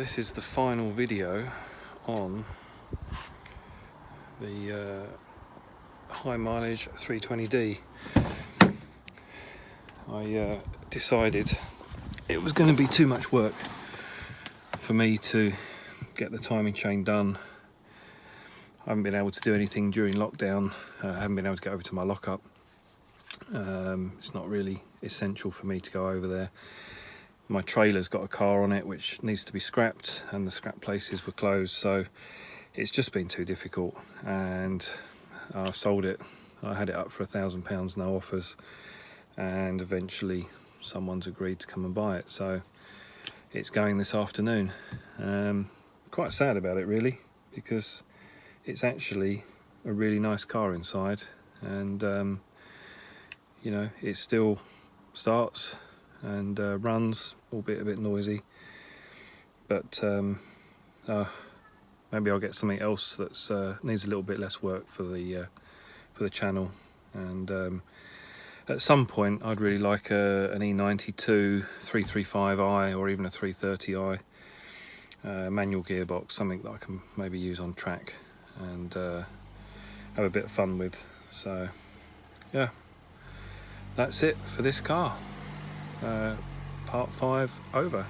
This is the final video on the high mileage 320D. I decided it was going to be too much work for me to get the timing chain done. I haven't been able to do anything during lockdown. I haven't been able to get over to my lockup. It's not really essential for me to go over there. My trailer's got a car on it which needs to be scrapped, and the scrap places were closed, so it's just been too difficult, and I've sold it. I had it up for £1,000, no offers, and eventually someone's agreed to come and buy it, so it's going this afternoon. Quite sad about it really, because it's actually a really nice car inside, and you know, it still starts and runs, albeit a bit noisy, but maybe I'll get something else that's needs a little bit less work for the channel. And at some point I'd really like an E92 335i or even a 330i manual gearbox, something that I can maybe use on track and have a bit of fun with. So yeah, that's it for this car. Part 5 over.